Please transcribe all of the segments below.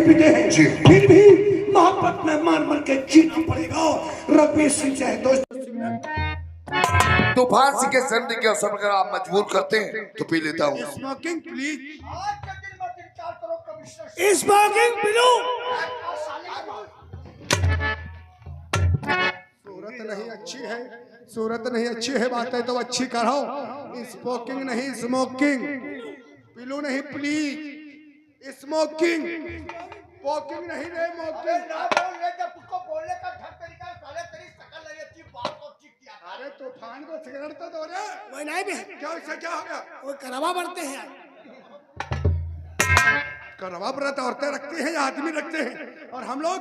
पिटे हैं, फिर भी मोहब्बत में मार मार के जीना पड़ेगा। रघुवीर सिंह चाहे दोस्त तूफान सिंह के जन्मदिन के अवसर पर अगर आप मजबूर करते हैं तो पी लेता हूँ। स्मोकिंग प्लीज, स्मोकिंग पिलो। सूरत नहीं अच्छी है, सूरत नहीं अच्छी है, बातें तो अच्छी करो। स्मोकिंग नहीं, स्मोकिंग पिलो नहीं प्लीज, स्मोकिंग वॉकिंग नहीं रे, मोकिंग ना बोल रे। जब तुझको बोलने का ढंग तरीका साले तेरी शकल नहीं अच्छी, बात को ठीक किया। अरे तूफान को सिगरेट तो दो रे। वो नहीं भी क्या, इससे क्या हो गया? वो करवा बढ़ते हैं, करवा व्रत औरतें रखती हैं या आदमी रखते हैं, और हम लोग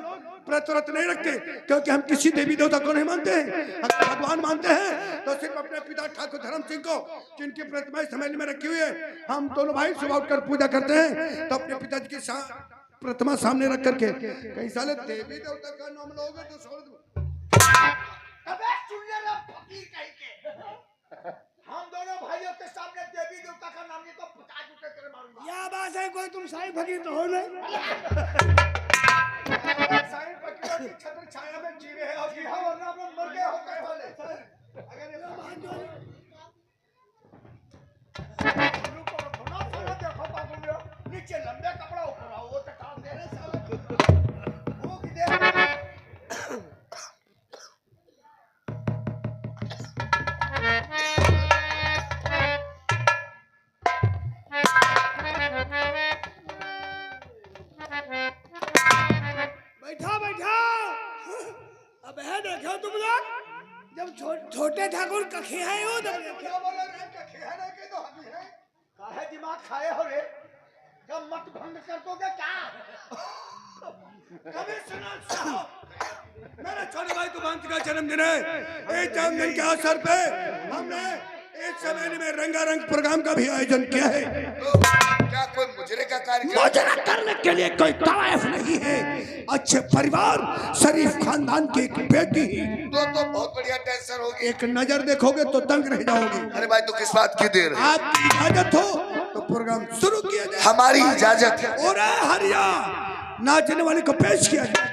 व्रत व्रत नहीं रखते, क्योंकि हम किसी देवी देवता को नहीं मानते हैं, हम भगवान मानते हैं। तो सिर्फ अपने पिता ठाकुर धर्म सिंह को, जिनकी प्रतिमा समय में रखी हुई है, हम दोनों भाई सुबह उठकर पूजा करते हैं। तो अपने पिताजी की प्रतिमा सामने रख करके, कई साले देवी देवता का नाम लोगे तो छोड़ दो। अबे सुन ले रे फकीर कहीं के, हम दोनों भाइयों के सामने देवी देवता का नाम नहीं तो 50 रुपए तेरे मारूंगा। या बात है, कोई तुम साईं फकीर तो हो नहीं। साईं फकीरों की छत्र छाया में जी रहे हो, जी हाँ, वरना हम लोग मर गए होते साले। अगर ये मान दो नीचे लंबे कपड़ा ऊपर आओ, वो तो काम दे रहे साले। वो की दे बैठा बैठा। अब है देखो तुम लोग, जब छोटे ठाकुर कखे हैं वो क्या बोल रहे हैं? कखे है नहीं के तो हम हैं। काहे दिमाग खाए हो रे? जब मत भंग कर दोगे क्या? कमिश्नर साहब, मेरे छोटे भाई तूफान का जन्मदिन है। इस जन्मदिन के अवसर पे हमने इस समय में रंगारंग प्रोग्राम का भी आयोजन किया है। क्या कोई मुजरे का कार्यक्रम? मुजरा करने के लिए कोई तवायफ नहीं है, अच्छे परिवार शरीफ खानदान की एक बेटी तो बहुत बढ़िया टेंशन होगी। एक नजर देखोगे तो दंग रह जाओगे। अरे भाई तो किस बात की देर है? आपकी इजाजत हो तो प्रोग्राम शुरू किया जाए। हमारी इजाजत है। और हरिया नाचने वाले को पेश किया जाए।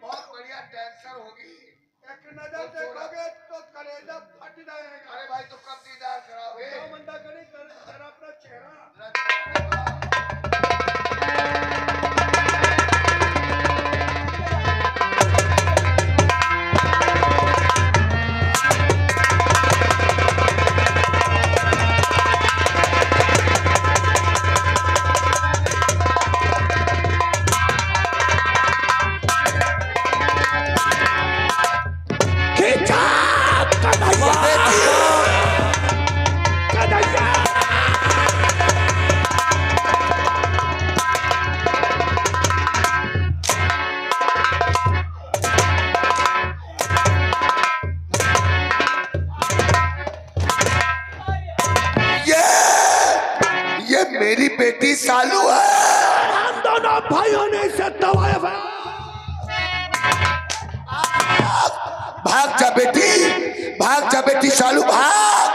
बहुत बढ़िया टेंशन होगी। एक नजर देखोगे तो कलेजा फट जाएगा। अरे भाई तो कब दीदार कराओगे? बंदा करे तेरा अपना चेहरा। मेरी बेटी सालू है। हम दोनों भाइयों ने इसे तवायफ है। भाग जा बेटी, भाग जा बेटी सालू भाग।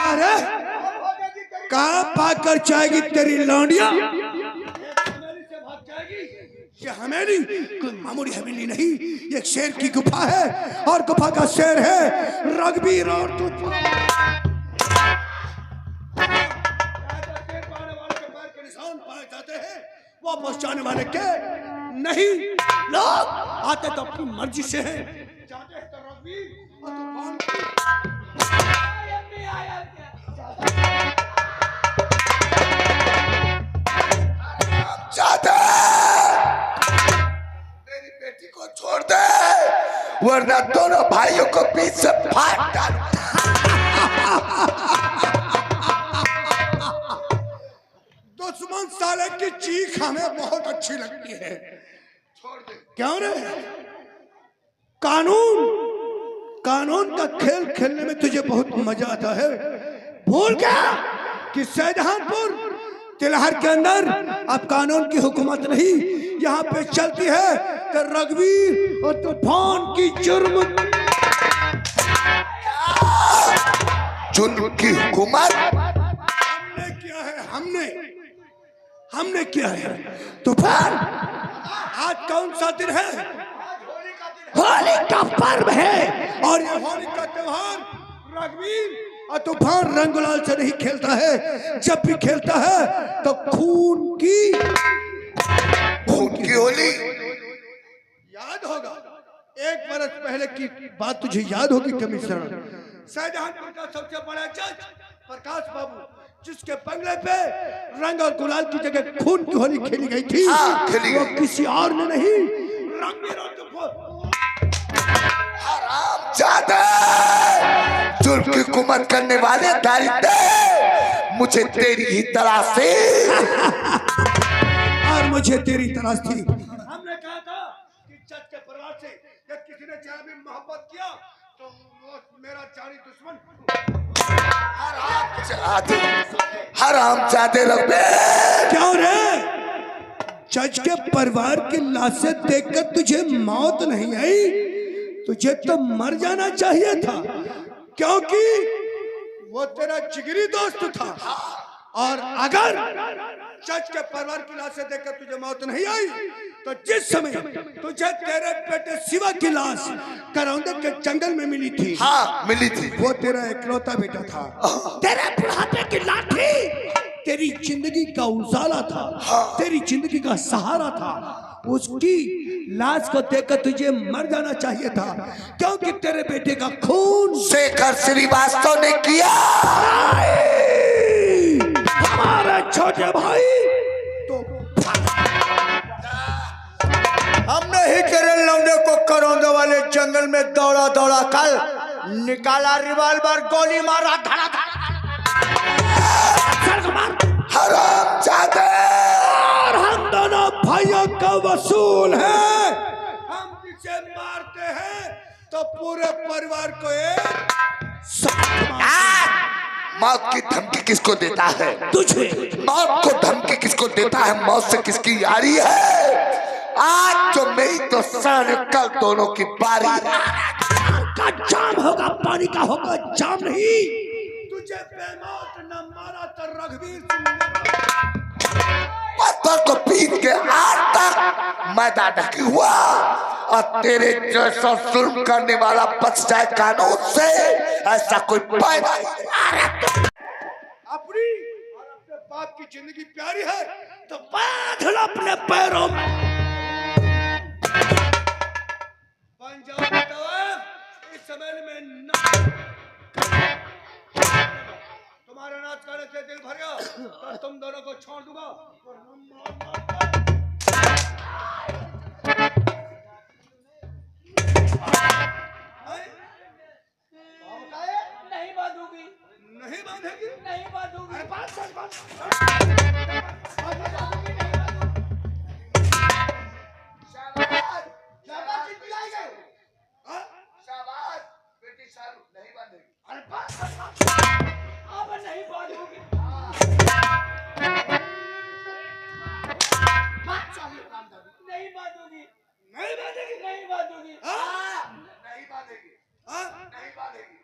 अरे कहाँ भाग कर जाएगी तेरी लौंडिया? ये हमेली कोई मामूली हवेली नहीं, ये एक शेर की गुफा है, और गुफा का शेर है रघुवीर। और वो पहुंचाने वाले के नहीं, लोग आते तो अपनी मर्जी से हैं, जाते हैं तो रघुवीर और तूफान जाते। मेरी बेटी को छोड़ दे, वरना दोनों भाइयों को बीच से फाड़ डाल। दुश्मन साले की चीख हमें बहुत अच्छी लगती है। छोड़ दे। क्यों रे? कानून का खेल खेलने में तुझे बहुत मजा आता है। भूल गया कि शाहजहांपुर तिलहर के अंदर अब कानून की हुकूमत नहीं, यहाँ पे चलती है कि रघुवीर और तूफान की जुर्म की हुकूमत हमने किया है। हमने किया है। तूफान, आज कौन सा दिन है? होली का पर्व है, और ये होली का त्योहार रघुवीर और तूफान रंग गुलाल से नहीं खेलता है। जब भी खेलता है तो खून की होली याद होगा। 1 बरस पहले की बात तुझे याद होगी कमिश्नर, शाहजहांपुर का सबसे बड़ा जज प्रकाश बाबू, जिसके बंगले पे रंग और गुलाल की जगह खून की होली खेली गई थी। खेली वो गई। किसी और ने नहीं, रघुवीर और तूफान। हरामजादे, जुल्म की हुकूमत करने वाले दारिंदे, मुझे तेरी ही तलाश थी। और मुझे तेरी तलाश थी। हमने कहा था कि जज के परिवार से जब किसी ने जरा भी मोहब्बत किया तो वो मेरा जानी दुश्मन। हरामजादे रघुवीर, क्यों रे? जज के परिवार की लाशें देखकर तुझे मौत नहीं आई? तुझे तो मर जाना चाहिए था, क्योंकि वो तेरा जिगरी दोस्त था। और अगर जज के परिवार की लाशें देखकर तुझे मौत नहीं आई तो जिस समय तुझे तेरे बेटे शिवा की लाश करौंदे के जंगल में मिली थी, हाँ मिली थी, वो तेरा इकलौता बेटा था। तेरे बुढ़ापे की लाठी तेरी जिंदगी का उजाला था, तेरी जिंदगी का सहारा था। उसकी लाश को देखकर तुझे मर जाना चाहिए था, क्योंकि तेरे बेटे का खून शेखर श्रीवास्तव ने किया। हमारे छोटे भाई तो हमने ही तेरे लौंडे को करौंदे वाले जंगल में दौड़ा दौड़ा कर निकाला, रिवॉल्वर गोली मारा, धड़ा धड़ा। हरामजादे, और हम दोनों भाइयों का वसूल है। हम जिसे मारते हैं तो पूरे परिवार को एक मौत की धमकी किसको देता है? तुझे। मौत को धमकी किसको देता है? मौत से किसकी यारी है? आज तो मेरी तो सर, कल दोनों की बारी है। का जाम होगा, पानी का होगा जाम नहीं। तुझे बेमौत न मारा तो रघुवीर पत्थर को पीट के आज तक मैदान नहीं हुआ, और तेरे जैसा जुल्म करने वाला बच जाए कानून से, ऐसा कोई पैदा अपनी और अपने बाप की जिंदगी प्यारी है तो बांध लो अपने पैरों में। बन जाओ इस समय में तुम्हारा नाच करने से दिल भर गया तो तुम दोनों को छोड़ दूंगा। नहीं बांधूंगी, नहीं बांधेगी? नहीं बांधूंगी। अरे बात सच बात। शाबाश जितलाई गए। शाबाश बेटी, शालू नहीं बांधेगी। अरे बात सच बात। अब नहीं बांधूंगी। नहीं बांधूंगी, नहीं बांधेगी? नहीं बांधूंगी। नहीं बांधेगी। हाँ? नहीं बांधेगी।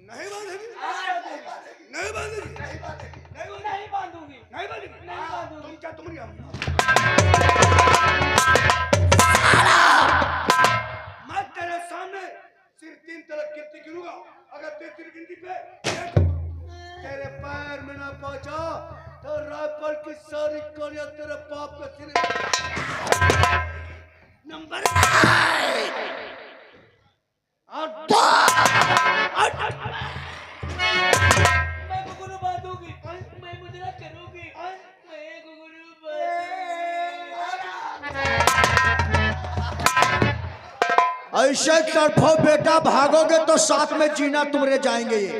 नहीं बांधेगी? नहीं बांधेगी। नहीं बांधेगी? नहीं बांधेगी। नहीं बांधूंगी, नहीं बांधेगी? नहीं बांधूंगी। तुम क्या तुम्हारी मैं तेरे सामने सिर्फ 3 तलक गिनती गिनूंगा। अगर तीसरी गिनती पे तेरे पैर में ना पहुंचा तो राइफल की सारी गोलियां तेरे बाप के सिर नंबर मैं घुंघरू बांधूंगी, मैं मुजरा करूंगी, मैं घुंघरू ऐसे तरफो बेटा भागोगे तो साथ में जीना तुम रह जाएंगे। ये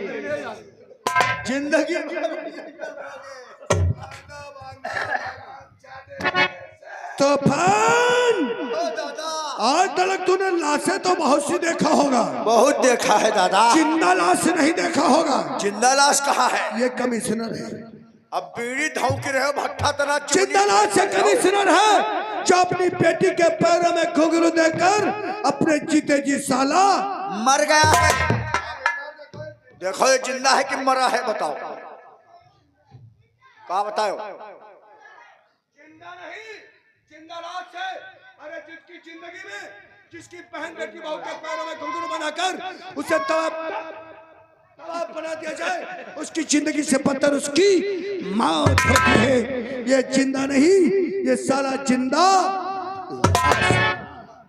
जिंदगी तूफान, दादा आज तक तूने लाशें तो बहुत सी देखा होगा, बहुत देखा है दादा। जिंदा लाश नहीं देखा होगा। जिंदा लाश कहाँ है? ये कमिश्नर है। अब बीड़ी धौंकी रहे हो भट्ठा तना। जिंदा लाश से कमिश्नर है जो अपनी बेटी के पैरों में घुंघरू देकर अपने जीते जी साला मर गया है। देखो ये जिंदा है कि मरा है, बताओ क्या बताओ? जिंदा नहीं, जिंदा लाश है। अरे जिसकी जिंदगी में जिसकी बहन बेटी बहू के पैरों में घुंघरू बनाकर उसे तवाब बना दिया जाए, उसकी जिंदगी से बदतर उसकी मौत होती है। ये जिंदा नहीं, ये साला जिंदा।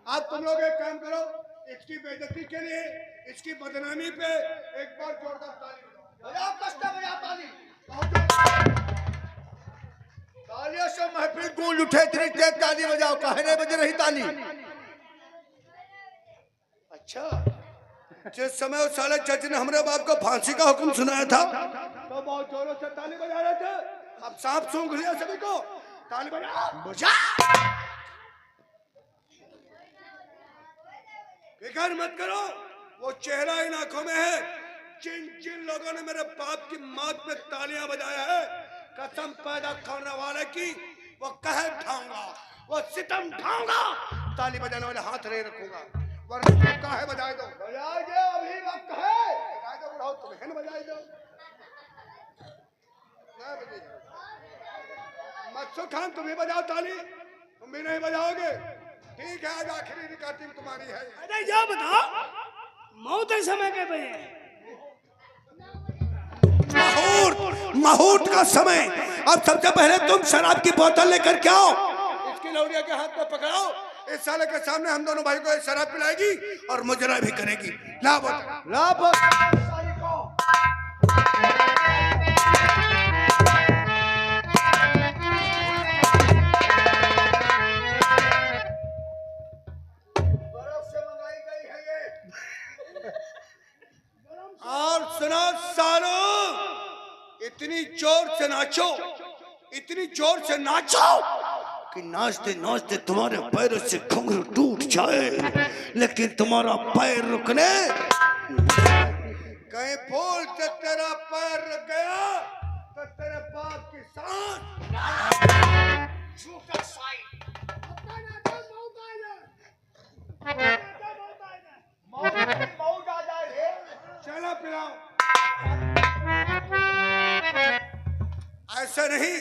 आप तुम लोग एक काम करो, इसकी बेइज्जती के लिए, इसकी बदनामी पे एक बार जोरदार ताली बजाओ। कष्ट बजा ताली। तालियों से महफिल गूंज उठे, इतनी तेज ताली बजाओ, काहे नहीं बज रही ताली? अच्छा, जिस समय उस साले जज ने हमारे बाप को फांसी का हुक्म सुनाया था तो बहुत जोरों से ताली बजा रहे थे। अब सांप सूंघ लिया सभी को, ताली बजा। फिक्र मत करो, वो चेहरा इन आंखों में है। जिन जिन लोगों ने मेरे बाप की मौत में तालियां बजाया है, कसम पैदा करने वाले की, वो कहर ठाऊंगा, वो सितम ठाऊंगा, ताली बजाने वाले हाथ नहीं रखूंगा। वरना काहे बजाए दो, बजाए दो, अभी वक्त है। बजाए दो बुढ़ाओ, तुम्हें न बजाए दो। मकसूद खान तुम ही बजाओ ताली, तुम भी नहीं बजाओगे। ठीक है, आज आखिरी रिकॉर्डिंग तुम्हारी है। अरे जा बताओ, मौत है समय के पे मुहूर्त का समय। अब सबसे पहले तुम शराब की बोतल लेकर के आओ, इसकी लौड़िया के हाथ में पकड़ाओ। इस साले के सामने हम दोनों भाई को शराब पिलाएगी और मुजरा भी करेगी। ला बोतल, ला बोतल। और सुनो सालो, इतनी जोर से नाचो, इतनी जोर से नाचो कि नाचते नाचते तुम्हारे पैरों से घुंघरू टूट जाए, लेकिन तुम्हारा पैर रुकने। कहीं भूल से तेरा पैर रुक गया तो तेरे बाप की सांस चलो पिलाओ। ऐसा नहीं,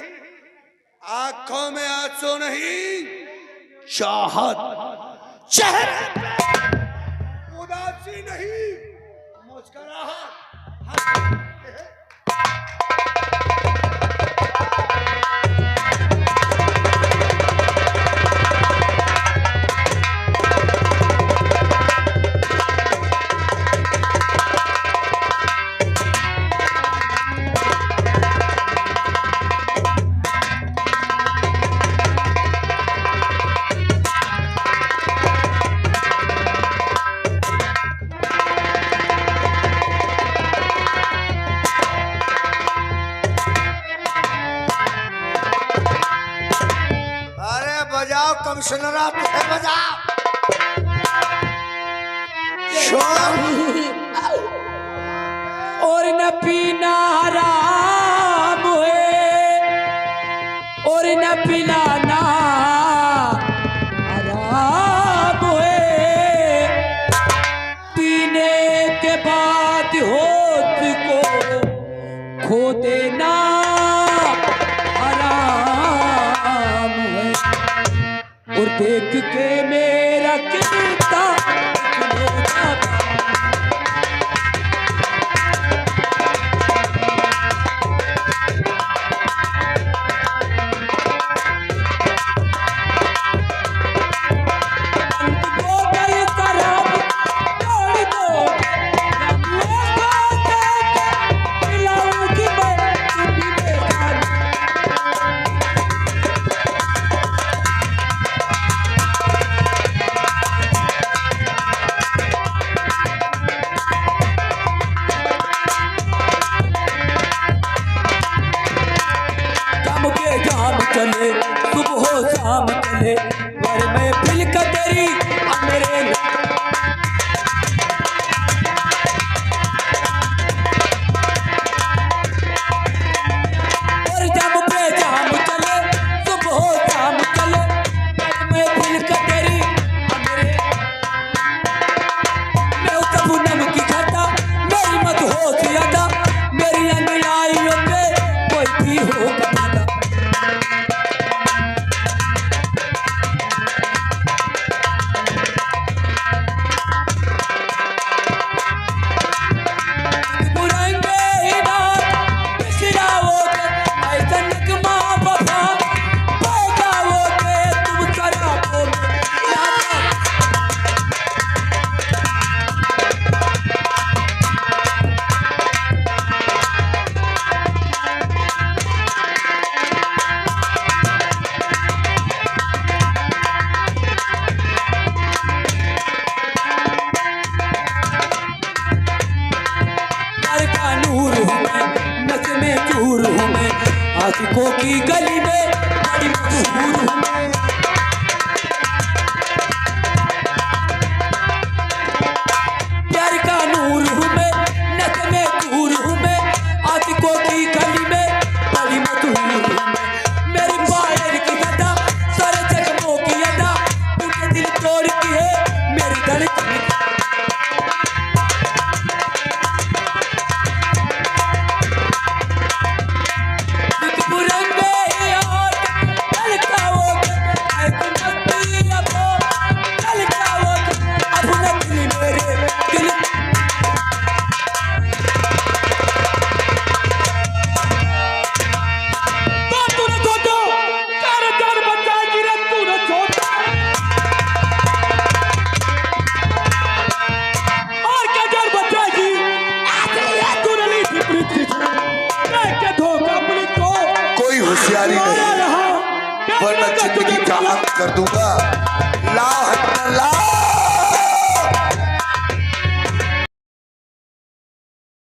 आंखों में आंसू नहीं, चाहत, चेहरे पे उदासी नहीं, मुस्कुराहट। कमिश्नर आते हैं, बजाओ। और न पीना हराम है और न पिलाना हराम है, पीने के बाद होश को खो देना हराम है। और देख के मेरा कितना चले, सुबह शाम चले, घर में फिल तेरी का नूर हूँ मैं, नस में चूर हूँ मैं, आशिकों की गली में बड़ी मशहूर हूँ मैं। प्यार का नूर हूँ मैं, नस में चूर हूँ मैं, आशिकों की गली में बड़ी मशहूर हूँ मैं। मेरी पायल की सदा सारे जख्मों की अदा, तूने दिल तोड़ की है मेरी धड़कन। कोई होशियारी नहीं, वरना जिंदगी का अंत कर दूंगा। ला हटना ला।